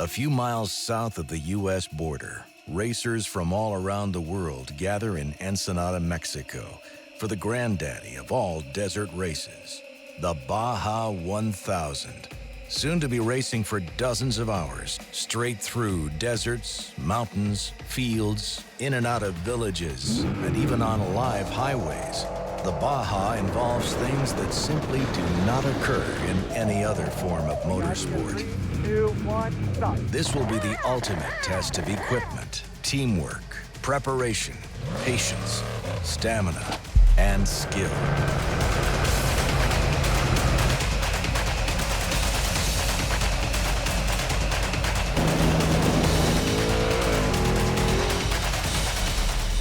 A few miles south of the U.S. border, racers from all around the world gather in Ensenada, Mexico, for the granddaddy of all desert races, the Baja 1000. Soon to be racing for dozens of hours, straight through deserts, mountains, fields, in and out of villages, and even on live highways. The Baja involves things that simply do not occur in any other form of motorsport. 3, 2, 1, stop. This will be the ultimate test of equipment, teamwork, preparation, patience, stamina, and skill.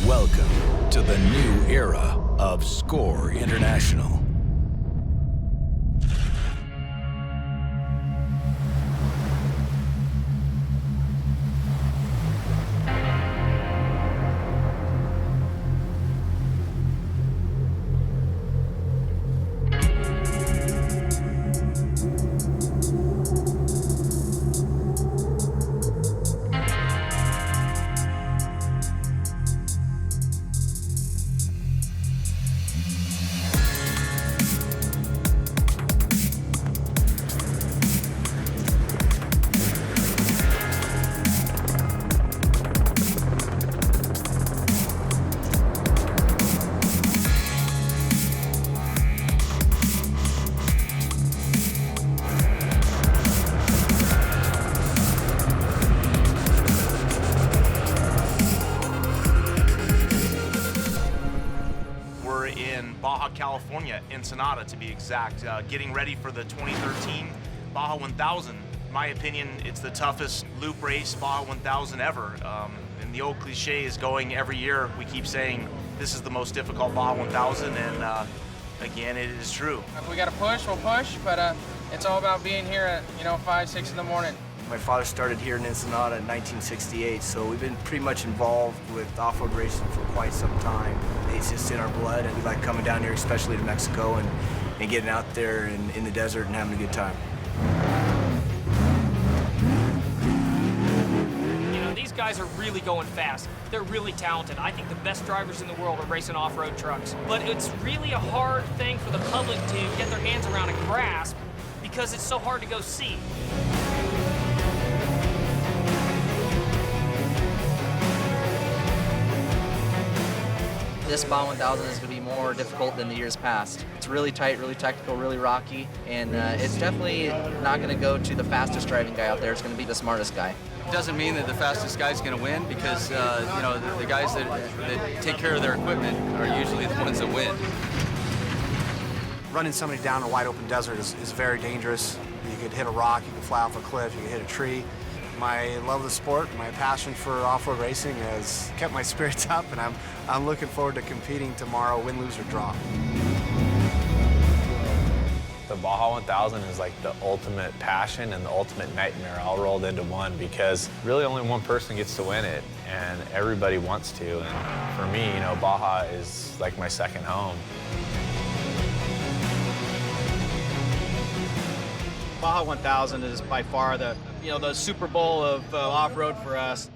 Welcome to the new era of Score International. Baja, California, Ensenada to be exact, getting ready for the 2013 Baja 1000. In my opinion, it's the toughest loop race Baja 1000 ever. And the old cliche is going every year. We keep saying this is the most difficult Baja 1000, and again, it is true. If we got to push, we'll push, but it's all about being here at 5, 6 in the morning. My father started here in Ensenada in 1968, so we've been pretty much involved with off-road racing for quite some time. It's just in our blood, and we like coming down here, especially to Mexico, and getting out there in the desert and having a good time. These guys are really going fast. They're really talented. I think the best drivers in the world are racing off-road trucks. But it's really a hard thing for the public to get their hands around and grasp because it's so hard to go see. This Baja 1000 is going to be more difficult than the years past. It's really tight, really technical, really rocky, and it's definitely not going to go to the fastest driving guy out there. It's going to be the smartest guy. It doesn't mean that the fastest guy is going to win because the guys that take care of their equipment are usually the ones that win. Running somebody down a wide open desert is very dangerous. You could hit a rock, you could fly off a cliff, you could hit a tree. My love of the sport, my passion for off-road racing has kept my spirits up, and I'm looking forward to competing tomorrow, win, lose, or draw. The Baja 1000 is like the ultimate passion and the ultimate nightmare all rolled into one because really only one person gets to win it, and everybody wants to. And for me, Baja is like my second home. Baja 1000 is by far the Super Bowl of off-road for us.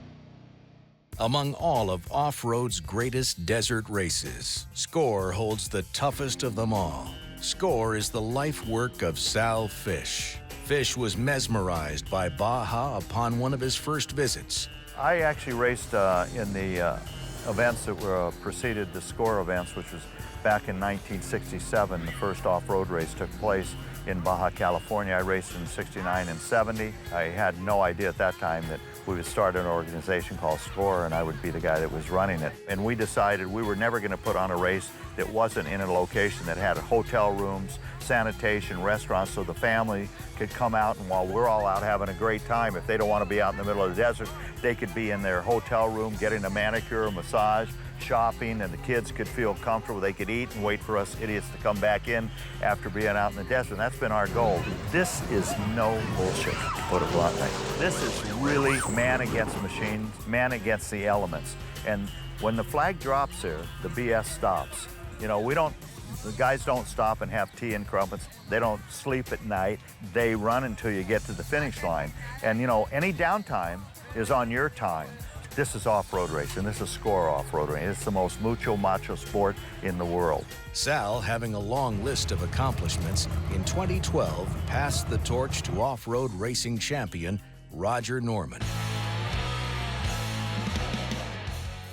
Among all of off-road's greatest desert races, Score holds the toughest of them all. Score is the life work of Sal Fish. Fish was mesmerized by Baja upon one of his first visits. I actually raced in the events that were preceded the Score events, which was back in 1967. The first off-road race took place in Baja, California. I raced in 69 and 70. I had no idea at that time that we would start an organization called Score and I would be the guy that was running it. And we decided we were never going to put on a race that wasn't in a location that had hotel rooms, sanitation, restaurants, so the family could come out, and while we're all out having a great time, if they don't want to be out in the middle of the desert, they could be in their hotel room getting a manicure, a massage, shopping, and the kids could feel comfortable. They could eat and wait for us idiots to come back in after being out in the desert. And that's been our goal. This is no bullshit, to put it bluntly. This is really man against machines, man against the elements. And when the flag drops there, the BS stops. We don't The guys don't stop and have tea and crumpets. They don't sleep at night. They run until you get to the finish line. And, you know, any downtime is on your time. This is off-road racing. This is score off-road racing. It's the most macho sport in the world. Sal, having a long list of accomplishments, in 2012 passed the torch to off-road racing champion Roger Norman.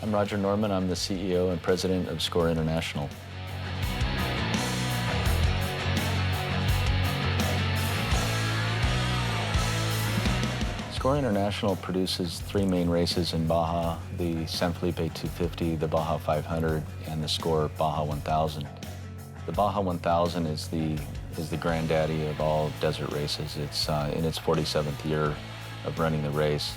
I'm Roger Norman. I'm the CEO and president of SCORE International. SCORE International produces three main races in Baja, the San Felipe 250, the Baja 500, and the SCORE Baja 1000. The Baja 1000 is the granddaddy of all desert races. It's in its 47th year of running the race.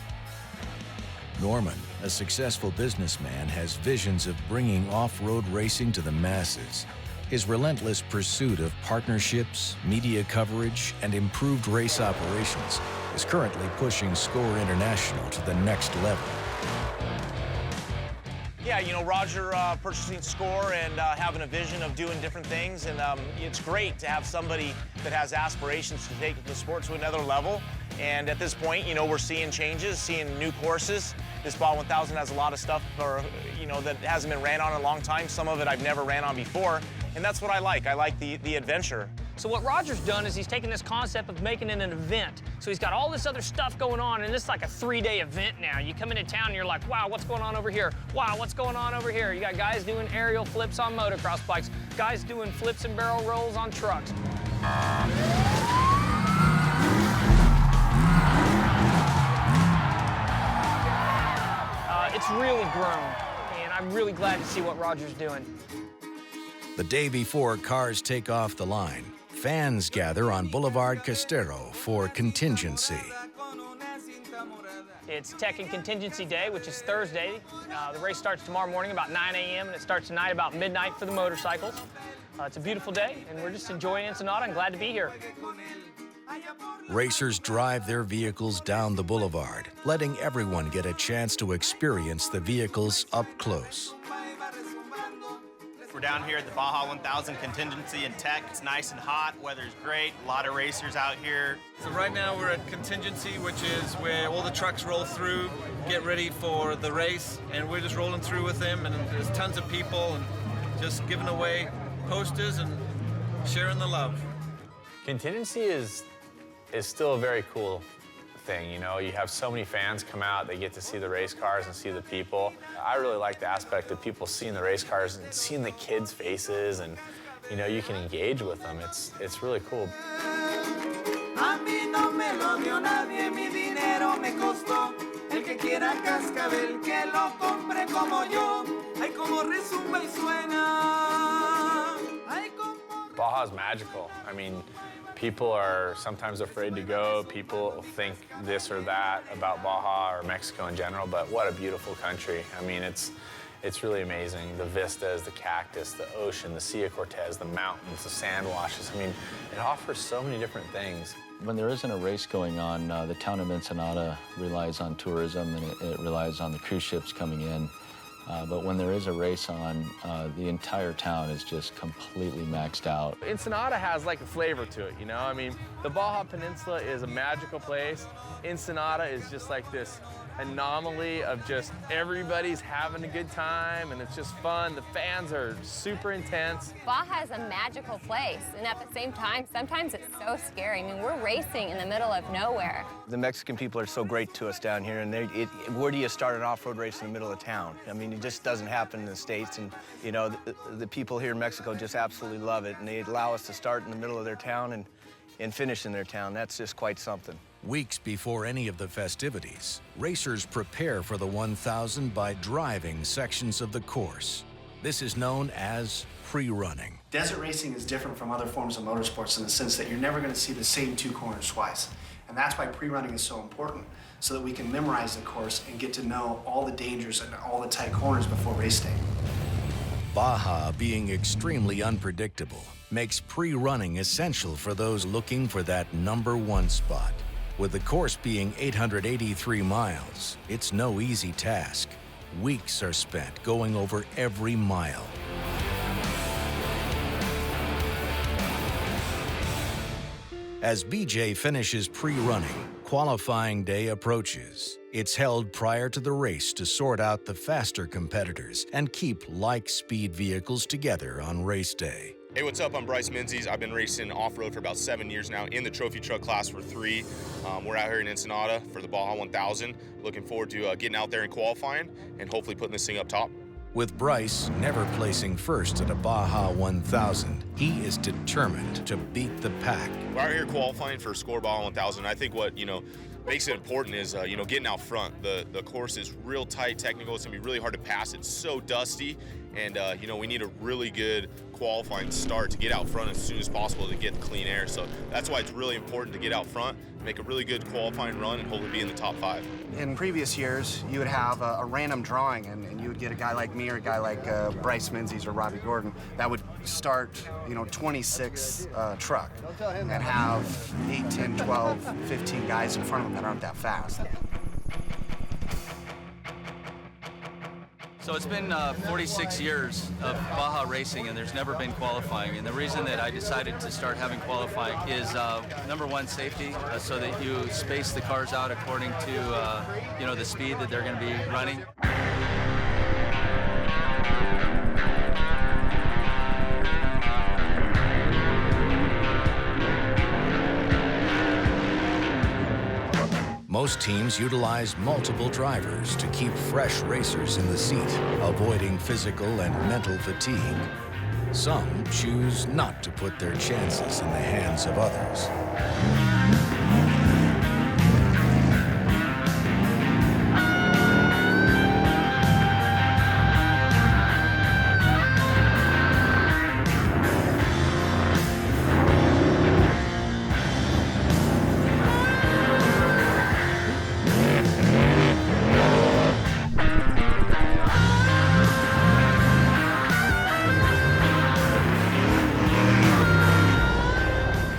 Norman, a successful businessman, has visions of bringing off-road racing to the masses. His relentless pursuit of partnerships, media coverage, and improved race operations is currently pushing SCORE International to the next level. Yeah, you know, Roger purchasing SCORE and having a vision of doing different things, and it's great to have somebody that has aspirations to take the sport to another level. And at this point, you know, we're seeing changes, seeing new courses. This Baja 1000 has a lot of stuff, that hasn't been ran on in a long time. Some of it I've never ran on before, and that's what I like. I like the adventure. So what Roger's done is he's taken this concept of making it an event. So he's got all this other stuff going on, and it's like a 3-day event now. You come into town and you're like, wow, what's going on over here? Wow, what's going on over here? You got guys doing aerial flips on motocross bikes, guys doing flips and barrel rolls on trucks. It's really grown, and I'm really glad to see what Roger's doing. The day before cars take off the line, fans gather on Boulevard Castero for contingency. It's Tech and Contingency Day, which is Thursday. The race starts tomorrow morning about 9 a.m. and it starts tonight about midnight for the motorcycles. It's a beautiful day, and we're just enjoying Ensenada and glad to be here. Racers drive their vehicles down the boulevard, letting everyone get a chance to experience the vehicles up close. We're down here at the Baja 1000 Contingency in Tech. It's nice and hot, weather's great, a lot of racers out here. So right now we're at Contingency, which is where all the trucks roll through, get ready for the race, and we're just rolling through with them, and there's tons of people, and just giving away posters and sharing the love. Contingency is still a very cool thing, you know. You have so many fans come out, they get to see the race cars and see the people. I really like the aspect of people seeing the race cars and seeing the kids' faces, and you know, you can engage with them. It's really cool. Baja's magical. I mean, people are sometimes afraid to go. People think this or that about Baja or Mexico in general, but what a beautiful country. I mean, it's really amazing. The vistas, the cactus, the ocean, the Sea of Cortez, the mountains, the sand washes. I mean, it offers so many different things. When there isn't a race going on, the town of Ensenada relies on tourism, and it relies on the cruise ships coming in. But when there is a race on, the entire town is just completely maxed out. Ensenada has like a flavor to it, you know? I mean, the Baja Peninsula is a magical place. Ensenada is just like this anomaly of just everybody's having a good time, and it's just fun. The fans are super intense. Baja is a magical place, and at the same time, sometimes it's so scary. I mean, we're racing in the middle of nowhere. The Mexican people are so great to us down here, and where do you start an off-road race in the middle of town? I mean, it just doesn't happen in the States, and you know, the people here in Mexico just absolutely love it, and they allow us to start in the middle of their town and finish in their town. That's just quite something. Weeks before any of the festivities, racers prepare for the 1000 by driving sections of the course. This is known as pre-running. Desert racing is different from other forms of motorsports in the sense that you're never going to see the same two corners twice. And that's why pre-running is so important, so that we can memorize the course and get to know all the dangers and all the tight corners before race day. Baja, being extremely unpredictable, makes pre-running essential for those looking for that #1 spot. With the course being 883 miles, it's no easy task. Weeks are spent going over every mile. As BJ finishes pre-running, qualifying day approaches. It's held prior to the race to sort out the faster competitors and keep like speed vehicles together on race day. Hey, what's up? I'm Bryce Menzies. I've been racing off-road for about 7 years now, in the trophy truck class for 3. We're out here in Ensenada for the Baja 1000. Looking forward to getting out there and qualifying and hopefully putting this thing up top. With Bryce never placing first at a Baja 1000, he is determined to beat the pack. We're out here qualifying for Score Baja 1000. I think what, makes it important is, getting out front. The course is real tight, technical. It's gonna be really hard to pass. It's so dusty. And, we need a really good qualifying start to get out front as soon as possible to get the clean air. So that's why it's really important to get out front, make a really good qualifying run, and hopefully be in the top 5. In previous years, you would have a random drawing, and you would get a guy like me or a guy like Bryce Menzies or Robbie Gordon that would start, 26 truck and have 8, 10, 12, 15 guys in front of them that aren't that fast. So it's been 46 years of Baja racing, and there's never been qualifying. And the reason that I decided to start having qualifying is number one, safety, so that you space the cars out according to the speed that they're going to be running. Most teams utilize multiple drivers to keep fresh racers in the seat, avoiding physical and mental fatigue. Some choose not to put their chances in the hands of others.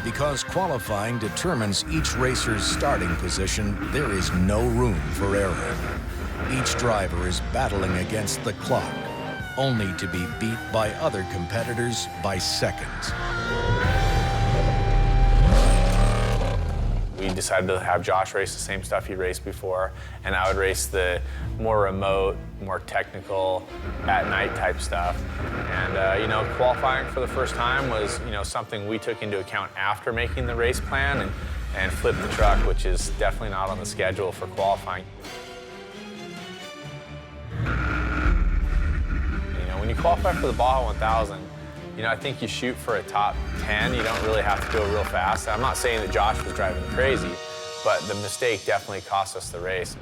Because qualifying determines each racer's starting position, there is no room for error. Each driver is battling against the clock, only to be beat by other competitors by seconds. We decided to have Josh race the same stuff he raced before, and I would race the more remote, more technical, at-night type stuff. And, qualifying for the first time was, something we took into account after making the race plan and flipped the truck, which is definitely not on the schedule for qualifying. When you qualify for the Baja 1000, I think you shoot for a top 10. You don't really have to go real fast. I'm not saying that Josh was driving crazy, but the mistake definitely cost us the race.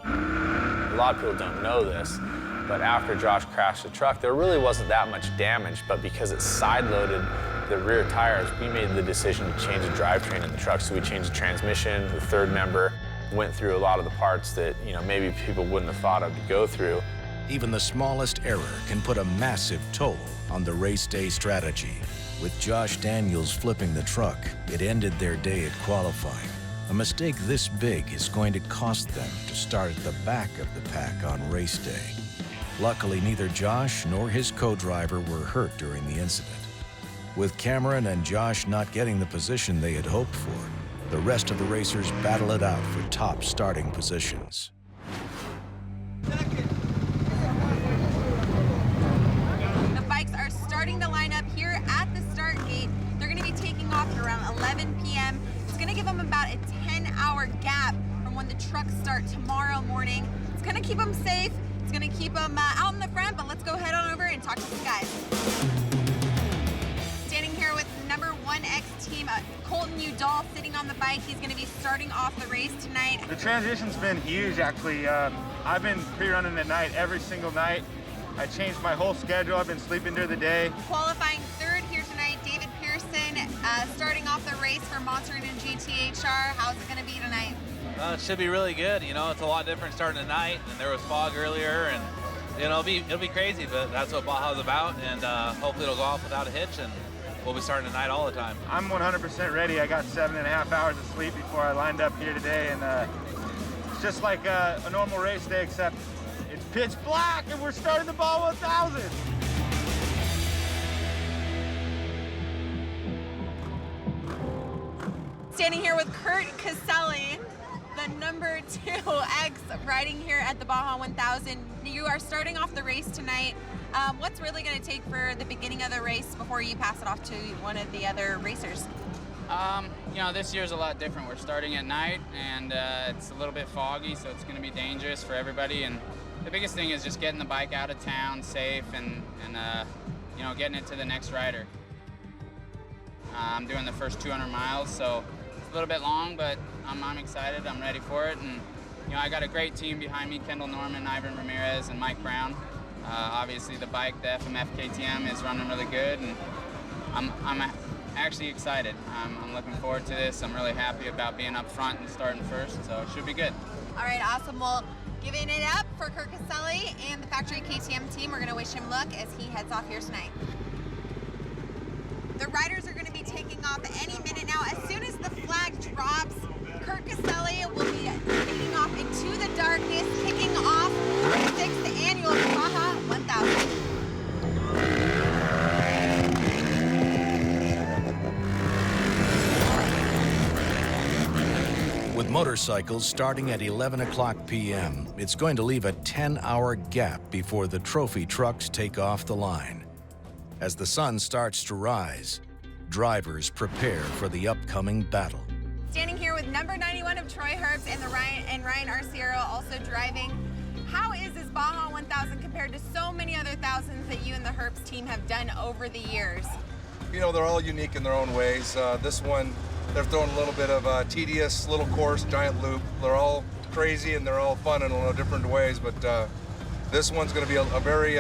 A lot of people don't know this, but after Josh crashed the truck, there really wasn't that much damage, but because it side-loaded the rear tires, we made the decision to change the drivetrain in the truck. So we changed the transmission, the third member, went through a lot of the parts that, maybe people wouldn't have thought of to go through. Even the smallest error can put a massive toll on the race day strategy. With Josh Daniels flipping the truck, it ended their day at qualifying. A mistake this big is going to cost them to start at the back of the pack on race day. Luckily, neither Josh nor his co-driver were hurt during the incident. With Cameron and Josh not getting the position they had hoped for, the rest of the racers battle it out for top starting positions. Starting to line up here at the start gate. They're going to be taking off at around 11 p.m. It's going to give them about a 10-hour gap from when the trucks start tomorrow morning. It's going to keep them safe. It's going to keep them out in the front, but let's go head on over and talk to some guys. Standing here with number 1X team, Colton Udall sitting on the bike. He's going to be starting off the race tonight. The transition's been huge, actually. I've been pre-running at night every single night. I changed my whole schedule. I've been sleeping during the day. Qualifying third here tonight, David Pearson, starting off the race for Monster and GTHR. How's it going to be tonight? It should be really good. It's a lot different starting at night, and there was fog earlier, and it'll be crazy, but that's what Baja's about, and hopefully it'll go off without a hitch, and we'll be starting at night all the time. I'm 100% ready. I got 7.5 hours of sleep before I lined up here today, and it's just like a normal race day, except it's pitch black, and we're starting the Baja 1000. Standing here with Kurt Caselli, the number 2X riding here at the Baja 1000. You are starting off the race tonight. What's really going to take for the beginning of the race before you pass it off to one of the other racers? You know, this year's a lot different. We're starting at night, and it's a little bit foggy, so it's going to be dangerous for everybody. And the biggest thing is just getting the bike out of town safe and you know, getting it to the next rider. I'm doing the first 200 miles, so it's a little bit long, but I'm excited. I'm ready for it. And you know, I got a great team behind me: Kendall Norman, Ivan Ramirez, and Mike Brown. Obviously, the bike, the FMF KTM, is running really good, and I'm actually excited. I'm looking forward to this. I'm really happy about being up front and starting first, so it should be good. All right, awesome. Well, giving it up for Kurt Caselli and the factory KTM team. We're going to wish him luck as he heads off here tonight. The riders are going to be taking off any minute now. As soon as the flag drops, Kurt Caselli will be taking off into the darkness, kicking off our 6th annual Baja 1000. With motorcycles starting at 11 o'clock p.m., it's going to leave a 10-hour gap before the trophy trucks take off the line. As the sun starts to rise, drivers prepare for the upcoming battle. Standing here with number 91 of Troy Herbst and Ryan Arciero also driving. How is this Baja 1000 compared to so many other thousands that you and the Herbst team have done over the years? You know, they're all unique in their own ways. This one, they're throwing a little bit of a tedious little course, giant loop. They're all crazy and they're all fun in a little different ways, but this one's going to be a very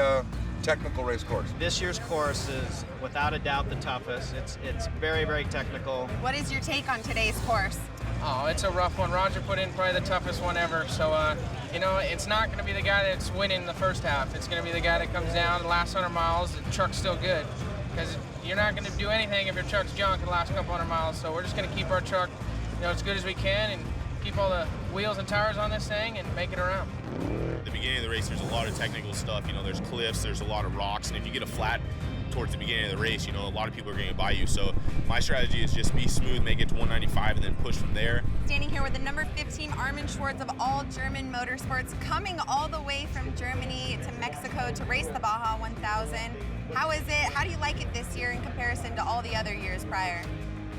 technical race course. This year's course is without a doubt the toughest. It's very, very technical. What is your take on today's course? Oh, it's a rough one. Roger put in probably the toughest one ever. So, you know, it's not going to be the guy that's winning the first half. It's going to be the guy that comes down the last 100 miles. The truck's still good, because you're not going to do anything if your truck's junk in the last couple 100 miles. So we're just going to keep our truck, you know, as good as we can and keep all the wheels and tires on this thing and make it around. At the beginning of the race, there's a lot of technical stuff. You know, there's cliffs, there's a lot of rocks, and if you get a flat towards the beginning of the race, you know, a lot of people are going to get by you. So my strategy is just be smooth, make it to 195, and then push from there. Standing here with the number 15 Armin Schwartz of All German Motorsports, coming all the way from Germany to Mexico to race the Baja 1000. How is it? How do you like it this year in comparison to all the other years prior?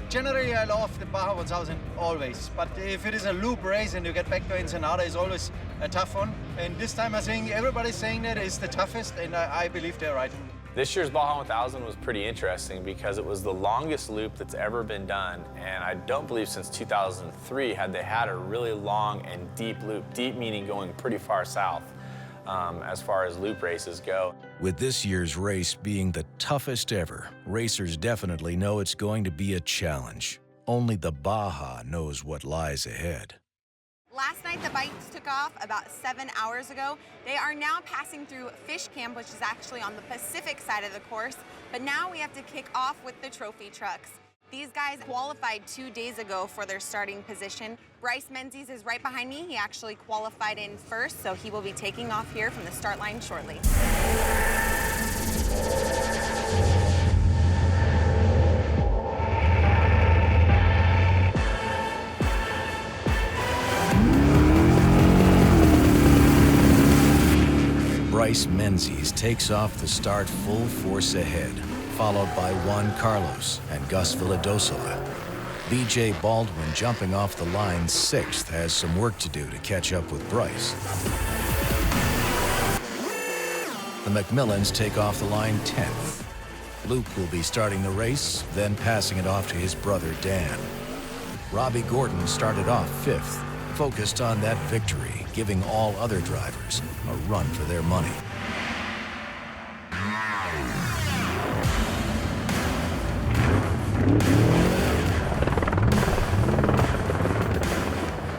Generally, I love the Baja 1000 always, but if it is a loop race and you get back to Ensenada, it's always a tough one. And this time I think everybody's saying that it's the toughest, and I believe they're right. This year's Baja 1000 was pretty interesting because it was the longest loop that's ever been done, and I don't believe since 2003 had they had a really long and deep loop. Deep meaning going pretty far south as far as loop races go. With this year's race being the toughest ever, racers definitely know it's going to be a challenge. Only the Baja knows what lies ahead. Last night, the bikes took off about 7 hours ago. They are now passing through Fish Camp, which is actually on the Pacific side of the course. But now we have to kick off with the trophy trucks. These guys qualified 2 days ago for their starting position. Bryce Menzies is right behind me. He actually qualified in first, so he will be taking off here from the start line shortly. Bryce Menzies takes off the start full force ahead, followed by Juan Carlos and Gus Villadossola. B.J. Baldwin, jumping off the line 6th, has some work to do to catch up with Bryce. The McMillans take off the line 10th. Luke will be starting the race, then passing it off to his brother Dan. Robbie Gordon started off 5th, focused on that victory, giving all other drivers a run for their money.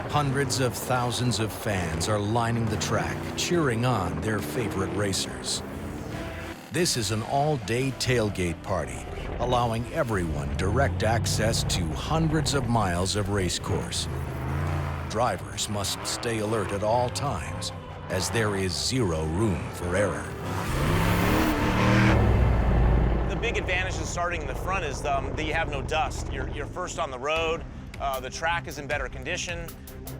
Hundreds of thousands of fans are lining the track, cheering on their favorite racers. This is an all-day tailgate party, allowing everyone direct access to hundreds of miles of race course. Drivers must stay alert at all times, as there is zero room for error. The big advantage of starting in the front is that you have no dust. You're first on the road. The track is in better condition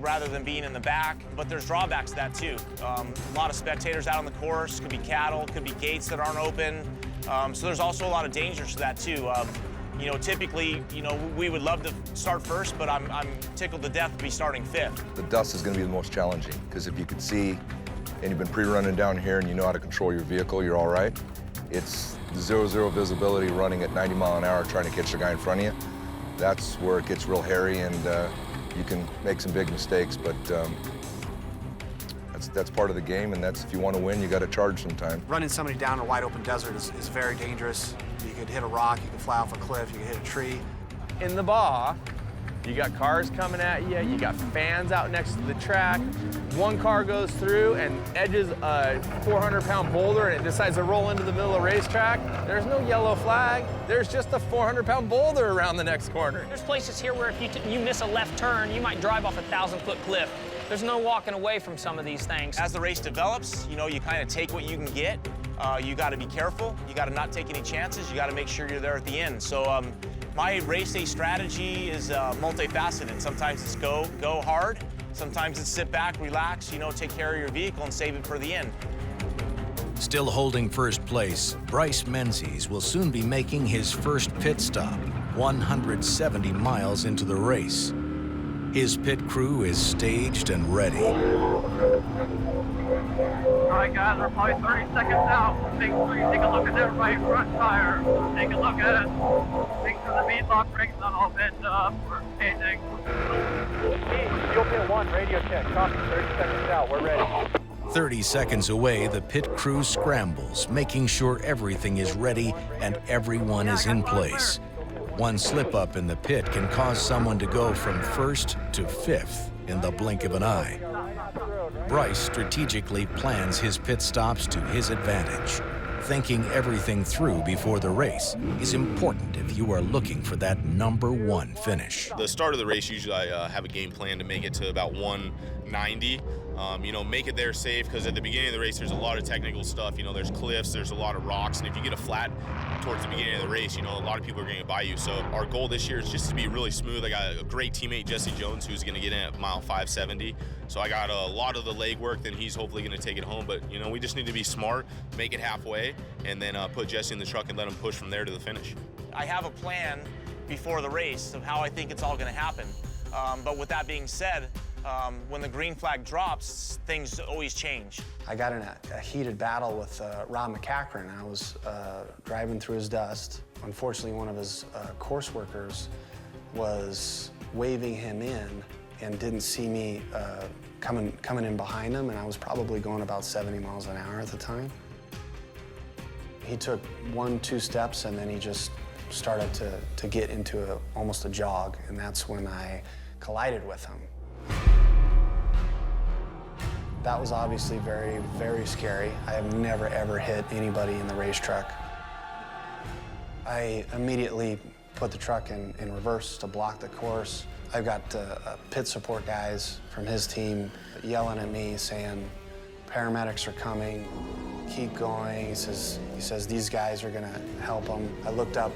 rather than being in the back, but there's drawbacks to that too. A lot of spectators out on the course, could be cattle, could be gates that aren't open. So there's also a lot of dangers to that too. You know, typically, you know, we would love to start first, but I'm tickled to death to be starting fifth. The dust is going to be the most challenging, because if you could see and you've been pre-running down here and you know how to control your vehicle, you're all right. It's 0-0 visibility running at 90 miles an hour trying to catch the guy in front of you. That's where it gets real hairy, and you can make some big mistakes, but that's part of the game, and that's, if you want to win, you got to charge sometime. Running somebody down a wide open desert is very dangerous. You could hit a rock, you could fly off a cliff, you could hit a tree. In the Baja, you got cars coming at you, you got fans out next to the track. One car goes through and edges a 400-pound boulder and it decides to roll into the middle of the racetrack. There's no yellow flag. There's just a 400-pound boulder around the next corner. There's places here where if you miss a left turn, you might drive off a 1,000-foot cliff. There's no walking away from some of these things. As the race develops, you know, you kind of take what you can get. You got to be careful. You got to not take any chances. You got to make sure you're there at the end. So my race day strategy is multifaceted. Sometimes it's go hard. Sometimes it's sit back, relax, you know, take care of your vehicle and save it for the end. Still holding first place, Bryce Menzies will soon be making his first pit stop, 170 miles into the race. His pit crew is staged and ready. All right, guys, we're probably 30 seconds out. Make sure you take a look at that right front tire. Take a look at it. Make sure the beadlock brake's not all bent up or anything. Fuel pit 1, radio check. Copy, 30 seconds out. We're ready. 30 seconds away, the pit crew scrambles, making sure everything is ready and everyone is in place. One slip-up in the pit can cause someone to go from first to fifth in the blink of an eye. Bryce strategically plans his pit stops to his advantage. Thinking everything through before the race is important if you are looking for that #1 finish. The start of the race, usually I have a game plan to make it to about 190. You know, make it there safe, because at the beginning of the race, there's a lot of technical stuff. You know, there's cliffs, there's a lot of rocks, and if you get a flat towards the beginning of the race, you know, a lot of people are going to get by you. So our goal this year is just to be really smooth. I got a great teammate, Jesse Jones, who's going to get in at mile 570. So I got a lot of the leg work, then he's hopefully going to take it home. But, you know, we just need to be smart, make it halfway, and then put Jesse in the truck and let him push from there to the finish. I have a plan before the race of how I think it's all going to happen. But with that being said, when the green flag drops, things always change. I got in a heated battle with Rob McCachran. I was driving through his dust. Unfortunately, one of his course workers was waving him in and didn't see me coming in behind him, and I was probably going about 70 miles an hour at the time. He took 1-2 steps, and then he just started to get into almost a jog, and that's when I collided with him. That was obviously very, very scary. I have never, ever hit anybody in the race truck. I immediately put the truck in reverse to block the course. I've got pit support guys from his team yelling at me, saying, paramedics are coming, keep going. He says these guys are gonna help him. I looked up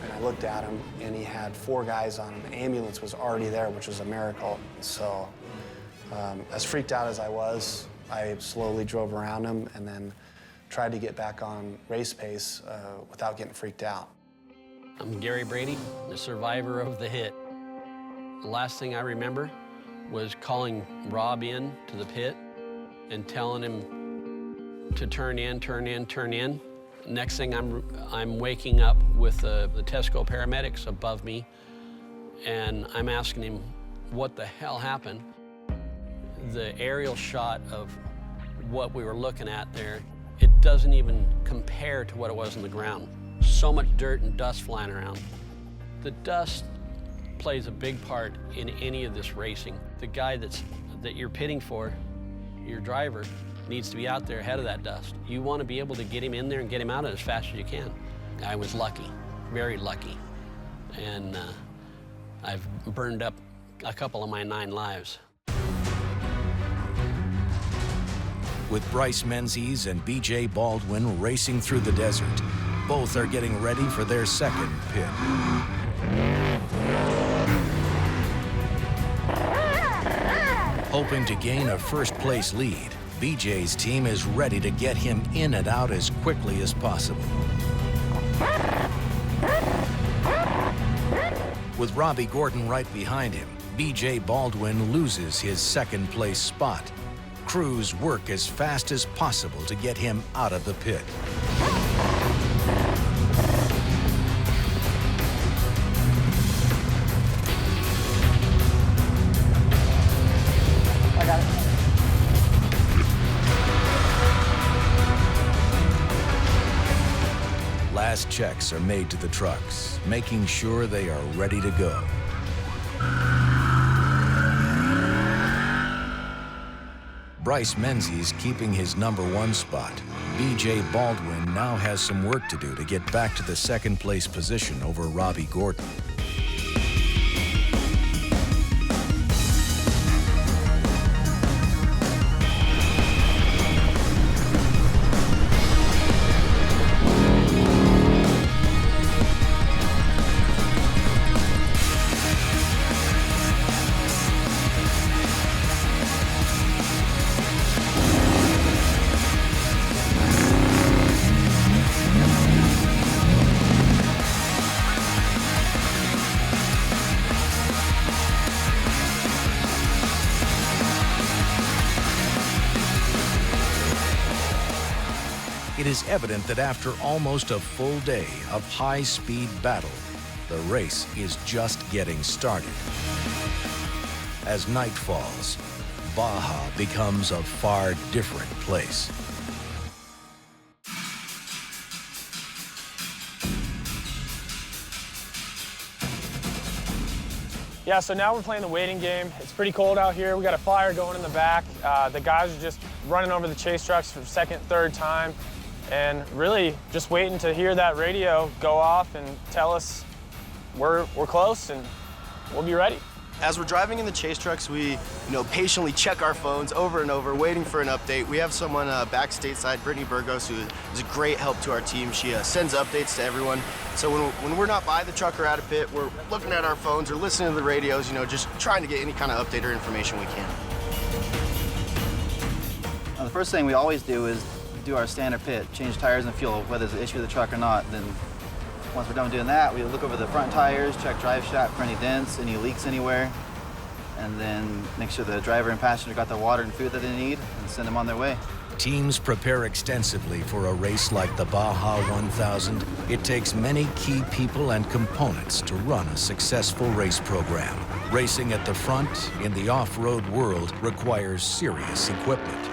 and I looked at him, and he had 4 guys on him. The ambulance was already there, which was a miracle. So as freaked out as I was, I slowly drove around him and then tried to get back on race pace without getting freaked out. I'm Gary Brady, the survivor of the hit. The last thing I remember was calling Rob in to the pit and telling him to turn in, turn in, turn in. Next thing I'm waking up with the Tesco paramedics above me, and I'm asking him what the hell happened. The aerial shot of what we were looking at there, it doesn't even compare to what it was on the ground. So much dirt and dust flying around. The dust plays a big part in any of this racing. The guy that you're pitting for, your driver, needs to be out there ahead of that dust. You want to be able to get him in there and get him out as fast as you can. I was lucky, very lucky. And I've burned up a couple of my 9 lives. With Bryce Menzies and B.J. Baldwin racing through the desert, both are getting ready for their second pit. Hoping to gain a first-place lead, BJ's team is ready to get him in and out as quickly as possible. With Robbie Gordon right behind him, BJ Baldwin loses his second-place spot. Crews work as fast as possible to get him out of the pit. I got it. Last checks are made to the trucks, making sure they are ready to go. Bryce Menzies keeping his #1 spot. BJ Baldwin now has some work to do to get back to the second-place position over Robbie Gordon. It is evident that after almost a full day of high-speed battle, the race is just getting started. As night falls, Baja becomes a far different place. Yeah, so now we're playing the waiting game. It's pretty cold out here. We got a fire going in the back. The guys are just running over the chase trucks for the second, third time, and really just waiting to hear that radio go off and tell us we're close and we'll be ready. As we're driving in the chase trucks, we patiently check our phones over and over, waiting for an update. We have someone back stateside, Brittany Burgos, who is a great help to our team. She sends updates to everyone. So when we're not by the truck or out of pit, we're looking at our phones or listening to the radios, just trying to get any kind of update or information we can. The first thing we always do is do our standard pit, change tires and fuel, whether there's an issue with the truck or not. Then once we're done doing that, we look over the front tires, check drive shaft for any dents, any leaks anywhere, and then make sure the driver and passenger got the water and food that they need and send them on their way. Teams prepare extensively for a race like the Baja 1000. It takes many key people and components to run a successful race program. Racing at the front in the off-road world requires serious equipment.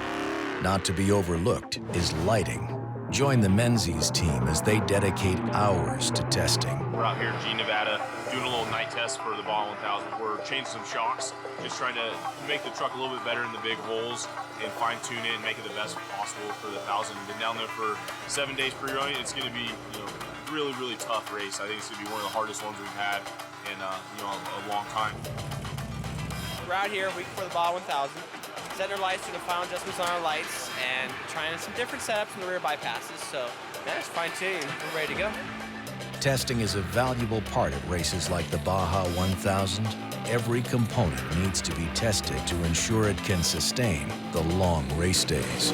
Not to be overlooked is lighting. Join the Menzies team as they dedicate hours to testing. We're out here in G, Nevada, doing a little night test for the Baja 1000. We're changing some shocks, just trying to make the truck a little bit better in the big holes and fine-tune it and make it the best possible for the 1000. Been down there for 7 days pre-running. It's going to be, really, really tough race. I think it's going to be one of the hardest ones we've had in, a long time. We're out here a week before the Baja 1000. Setting our lights, doing the final adjustments on our lights, and trying some different setups in the rear bypasses. So, yeah, it's fine-tuned. We're ready to go. Testing is a valuable part of races like the Baja 1000. Every component needs to be tested to ensure it can sustain the long race days.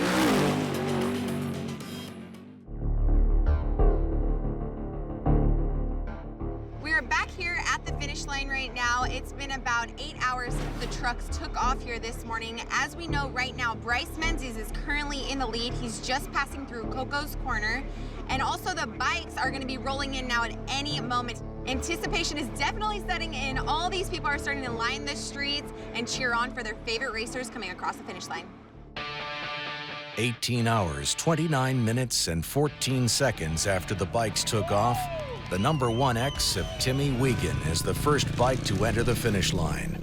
We're back here at the finish line right now. It's been about 8 hours since the trucks took off here this morning. As we know right now, Bryce Menzies is currently in the lead. He's just passing through Coco's Corner. And also the bikes are going to be rolling in now at any moment. Anticipation is definitely setting in. All these people are starting to line the streets and cheer on for their favorite racers coming across the finish line. 18 hours, 29 minutes, and 14 seconds after the bikes took off, the #1X of Timmy Wiegand is the first bike to enter the finish line.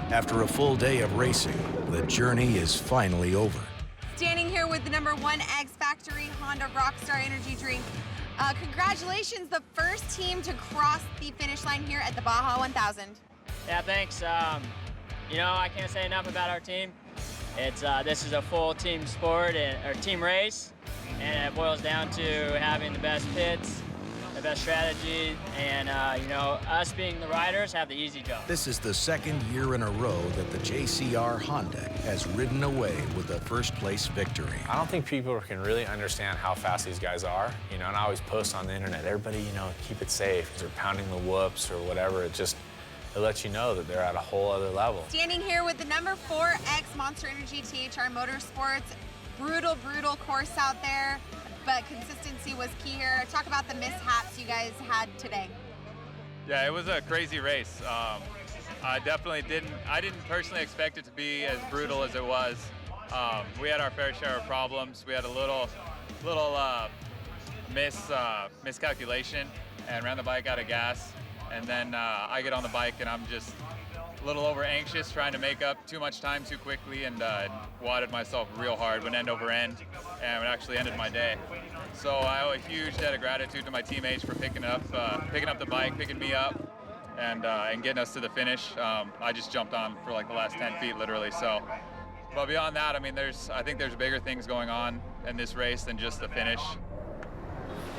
After a full day of racing, the journey is finally over. Standing here with the #1X Factory Honda Rockstar Energy Drink. Congratulations, the first team to cross the finish line here at the Baja 1000. Yeah, thanks. I can't say enough about our team. This is a full team sport or team race, and it boils down to having the best pits, the best strategy, and you know, us being the riders have the easy job. This is the second year in a row that the JCR Honda has ridden away with a first-place victory. I don't think people can really understand how fast these guys are, you know, and I always post on the internet, everybody, you know, keep it safe, because they're pounding the whoops or whatever. It lets you know that they're at a whole other level. Standing here with the number 4X Monster Energy THR Motorsports. Brutal, brutal course out there, but consistency was key here. Talk about the mishaps you guys had today. Yeah, it was a crazy race. I didn't personally expect it to be as brutal as it was. We had our fair share of problems. We had a little miscalculation and ran the bike out of gas. And then I get on the bike and I'm just a little over anxious, trying to make up too much time too quickly, and wadded myself real hard, went end over end, and it actually ended my day. So I owe a huge debt of gratitude to my teammates for picking up the bike, picking me up, and getting us to the finish. I just jumped on for like the last 10 feet, literally. So, but beyond that, I mean, I think there's bigger things going on in this race than just the finish.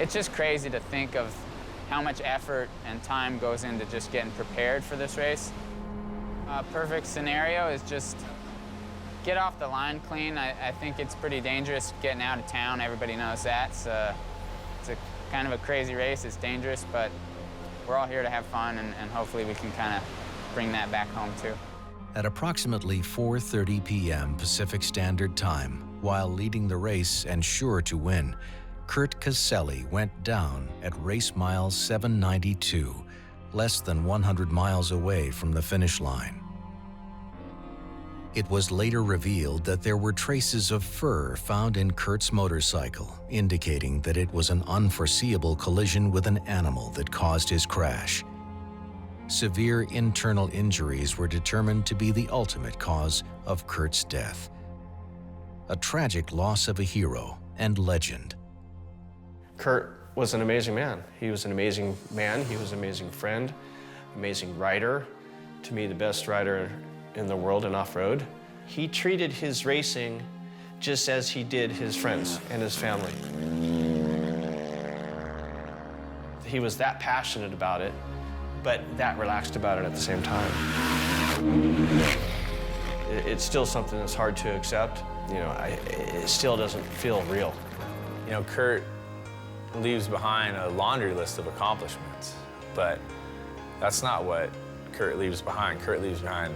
It's just crazy to think of how much effort and time goes into just getting prepared for this race. A perfect scenario is just get off the line clean. I think it's pretty dangerous getting out of town. Everybody knows that. It's a kind of a crazy race. It's dangerous, but we're all here to have fun, and hopefully we can kind of bring that back home too. At approximately 4:30 p.m. Pacific Standard Time, while leading the race and sure to win, Kurt Caselli went down at race mile 792, less than 100 miles away from the finish line. It was later revealed that there were traces of fur found in Kurt's motorcycle, indicating that it was an unforeseeable collision with an animal that caused his crash. Severe internal injuries were determined to be the ultimate cause of Kurt's death. A tragic loss of a hero and legend. Kurt was an amazing man. He was an amazing man. He was an amazing friend, amazing rider. To me, the best rider in the world in off-road. He treated his racing just as he did his friends and his family. He was that passionate about it, but that relaxed about it at the same time. It's still something that's hard to accept. You know, it still doesn't feel real. You know, Kurt leaves behind a laundry list of accomplishments, but that's not what Kurt leaves behind. Kurt leaves behind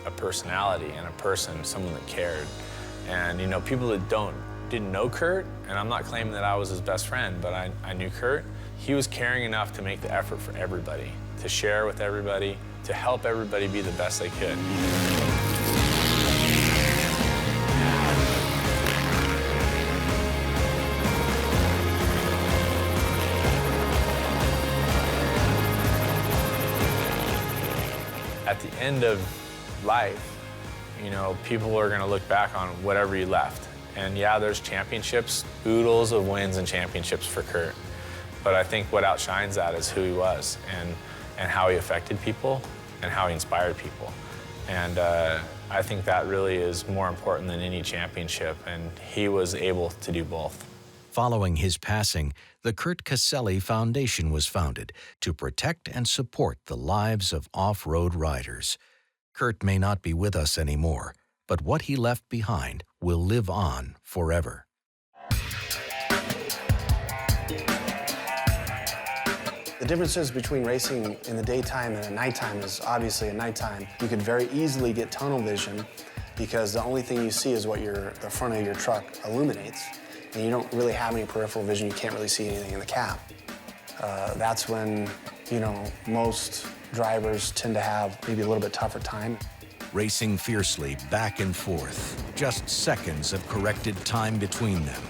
a personality and a person, someone that cared. And you know, people that didn't know Kurt, and I'm not claiming that I was his best friend, but I knew Kurt. He was caring enough to make the effort for everybody, to share with everybody, to help everybody be the best they could. At the end of life, you know, people are going to look back on whatever you left. And yeah, there's championships, oodles of wins and championships for Kurt. But I think what outshines that is who he was and how he affected people and how he inspired people. And I think that really is more important than any championship, and he was able to do both. Following his passing, the Kurt Caselli Foundation was founded to protect and support the lives of off-road riders. Kurt may not be with us anymore, but what he left behind will live on forever. The differences between racing in the daytime and at nighttime is obviously at nighttime. You could very easily get tunnel vision because the only thing you see is what the front of your truck illuminates, and you don't really have any peripheral vision. You can't really see anything in the cab. That's when, you know, most drivers tend to have maybe a little bit tougher time. Racing fiercely back and forth, just seconds of corrected time between them.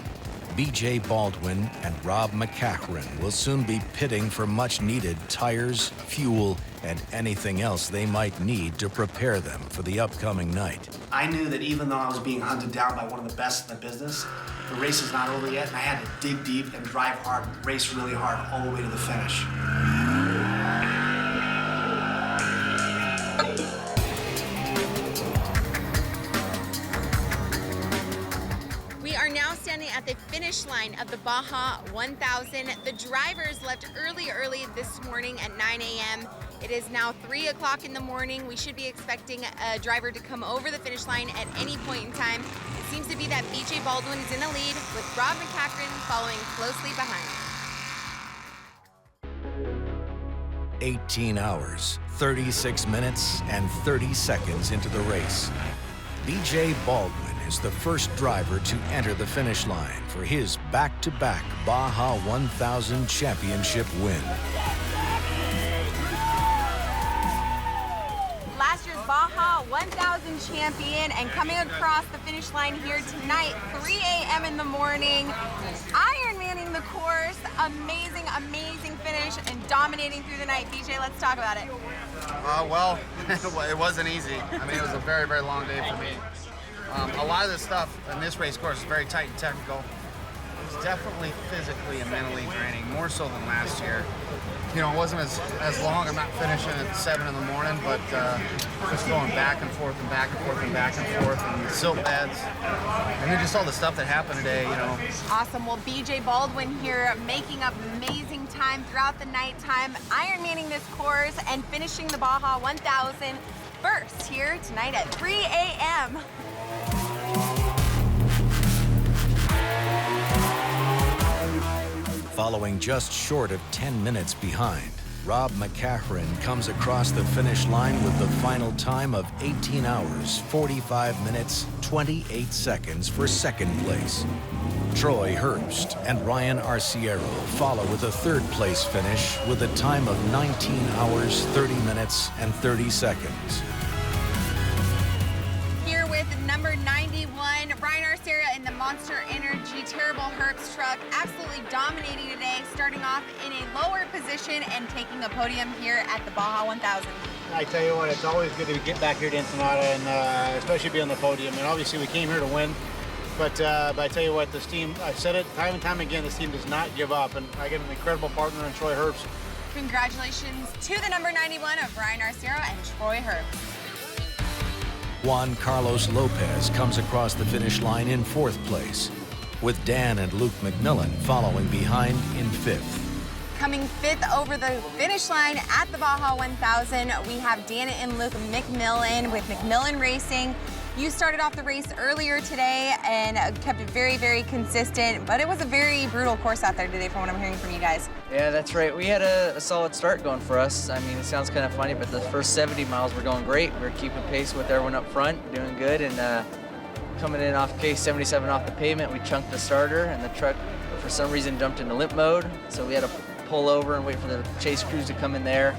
B.J. Baldwin and Rob McCachran will soon be pitting for much-needed tires, fuel, and anything else they might need to prepare them for the upcoming night. I knew that even though I was being hunted down by one of the best in the business, the race is not over yet, and I had to dig deep and drive hard, race really hard all the way to the finish. We are now standing at the finish line of the Baja 1000. The drivers left early this morning at 9 a.m. It is now 3 o'clock in the morning. We should be expecting a driver to come over the finish line at any point in time. It seems to be that BJ Baldwin is in the lead, with Rob McCachran following closely behind. 18 hours, 36 minutes, and 30 seconds into the race. BJ Baldwin is the first driver to enter the finish line for his back-to-back Baja 1000 championship win. Last year's Baja 1000 champion, and coming across the finish line here tonight, 3 a.m. in the morning. Iron manning the course, amazing finish and dominating through the night. BJ, let's talk about it. Well, it wasn't easy. I mean, it was a very, very long day for me. A lot of this stuff in this race course is very tight and technical. It was definitely physically and mentally draining, more so than last year. You know, it wasn't as long. I'm not finishing at 7 in the morning, but just going back and forth and back and forth and back and forth, and silt beds, and then just all the stuff that happened today, you know. Awesome. Well, BJ Baldwin here making up amazing time throughout the nighttime, Ironmanning this course and finishing the Baja 1000 first here tonight at 3 a.m. Following just short of 10 minutes behind, Rob McCachran comes across the finish line with the final time of 18 hours, 45 minutes, 28 seconds for second place. Troy Herbst and Ryan Arciero follow with a third place finish with a time of 19 hours, 30 minutes, and 30 seconds. Here with number 91, Ryan Arciero in the Monster Energy Terrible Herbst truck, absolutely dominating today, starting off in a lower position and taking a podium here at the Baja 1000. I tell you what, it's always good to get back here to Ensenada and especially be on the podium. And obviously we came here to win, but I tell you what, this team, I've said it time and time again, this team does not give up. And I get an incredible partner in Troy Herbst. Congratulations to the number 91 of Ryan Arciero and Troy Herbst. Juan Carlos Lopez comes across the finish line in fourth place, with Dan and Luke McMillan following behind in fifth. Coming fifth over the finish line at the Baja 1000, we have Dan and Luke McMillan with McMillan Racing. You started off the race earlier today and kept it very, very consistent, but it was a very brutal course out there today from what I'm hearing from you guys. Yeah, that's right. We had a solid start going for us. I mean, it sounds kind of funny, but the first 70 miles were going great. We were keeping pace with everyone up front, doing good, and coming in off pace 77 off the pavement, we chunked the starter, and the truck, for some reason, jumped into limp mode, so we had to pull over and wait for the chase crews to come in there,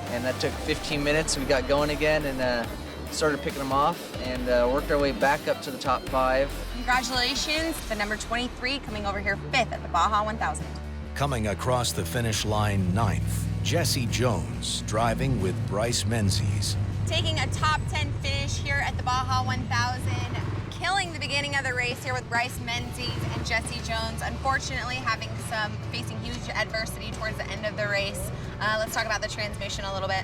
and that took 15 minutes. We got going again and started picking them off and worked our way back up to the top 5. Congratulations, the number 23 coming over here fifth at the Baja 1000. Coming across the finish line ninth, Jesse Jones driving with Bryce Menzies. Taking a top 10 finish here at the Baja 1000, killing the beginning of the race here with Bryce Menzies and Jesse Jones, unfortunately facing huge adversity towards the end of the race. Let's talk about the transmission a little bit.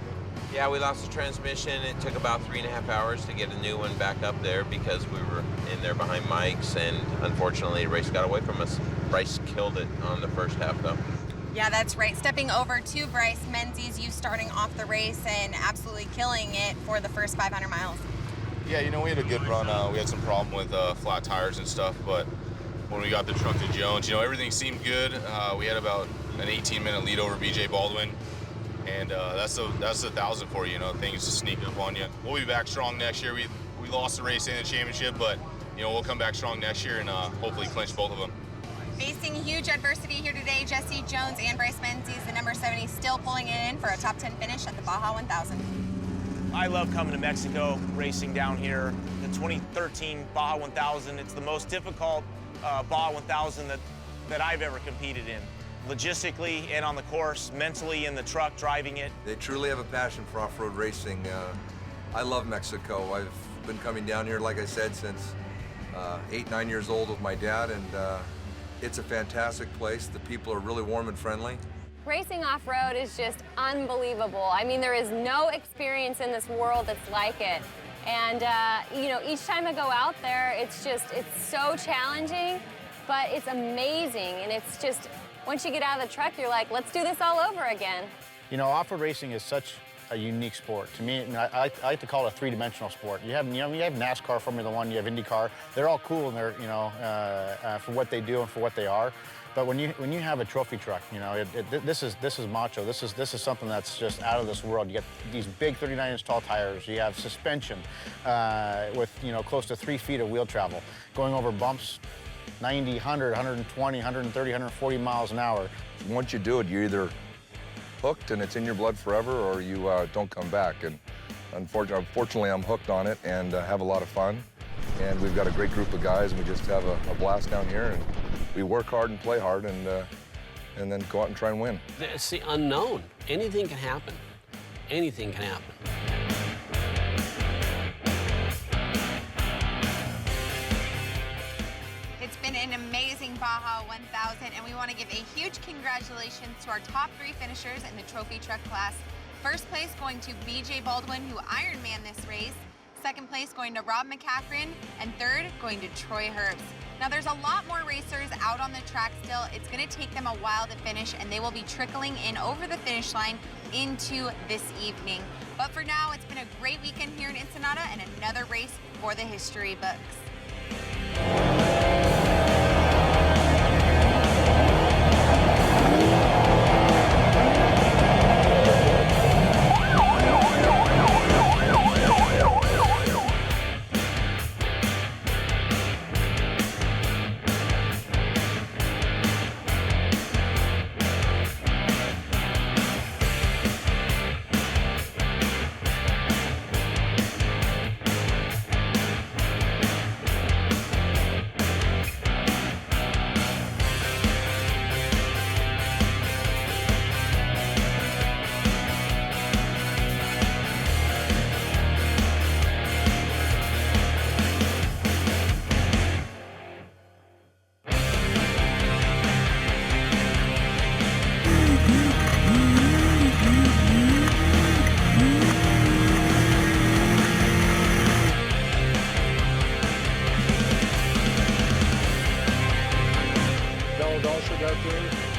Yeah, we lost the transmission. It took about 3.5 hours to get a new one back up there because we were in there behind Mike's, and unfortunately the race got away from us. Bryce killed it on the first half though. Yeah, that's right. Stepping over to Bryce Menzies, you starting off the race and absolutely killing it for the first 500 miles. Yeah, you know, we had a good run. We had some problem with flat tires and stuff, but when we got the truck to Jones, you know, everything seemed good. We had about an 18-minute lead over BJ Baldwin. And that's the 1,000 for you, you know, things just sneak up on you. We'll be back strong next year. We lost the race and the championship, but, you know, we'll come back strong next year and hopefully clinch both of them. Facing huge adversity here today, Jesse Jones and Bryce Menzies, the number 70, still pulling it in for a top 10 finish at the Baja 1000. I love coming to Mexico, racing down here. The 2013 Baja 1000, it's the most difficult Baja 1000 that I've ever competed in. Logistically and on the course, mentally in the truck, driving it. They truly have a passion for off-road racing. I love Mexico. I've been coming down here, like I said, since 8, 9 years old with my dad, and it's a fantastic place. The people are really warm and friendly. Racing off-road is just unbelievable. I mean, there is no experience in this world that's like it. And, you know, each time I go out there, it's so challenging, but it's amazing. And it's just, once you get out of the truck, you're like, let's do this all over again. You know, off-road racing is such a unique sport. To me, I like to call it a three-dimensional sport. You have NASCAR, Formula One, you have IndyCar. They're all cool and they're, you know, for what they do and for what they are. But when you have a trophy truck, you know, this is macho. This is something that's just out of this world. You get these big 39-inch tall tires. You have suspension with, you know, close to 3 feet of wheel travel, going over bumps 90, 100, 120, 130, 140 miles an hour. Once you do it, you're either hooked and it's in your blood forever, or you don't come back. And unfortunately, I'm hooked on it and have a lot of fun. And we've got a great group of guys, and we just have a blast down here. And we work hard and play hard, and then go out and try and win. It's the unknown. Anything can happen. Anything can happen. It's been an amazing Baja 1000, and we want to give a huge congratulations to our top 3 finishers in the trophy truck class. First place going to BJ Baldwin, who Ironman this race. Second place going to Rob McCaffrin, and third going to Troy Herbst. Now there's a lot more racers out on the track still. It's going to take them a while to finish, and they will be trickling in over the finish line into this evening. But for now, it's been a great weekend here in Ensenada and another race for the history books. Also got there.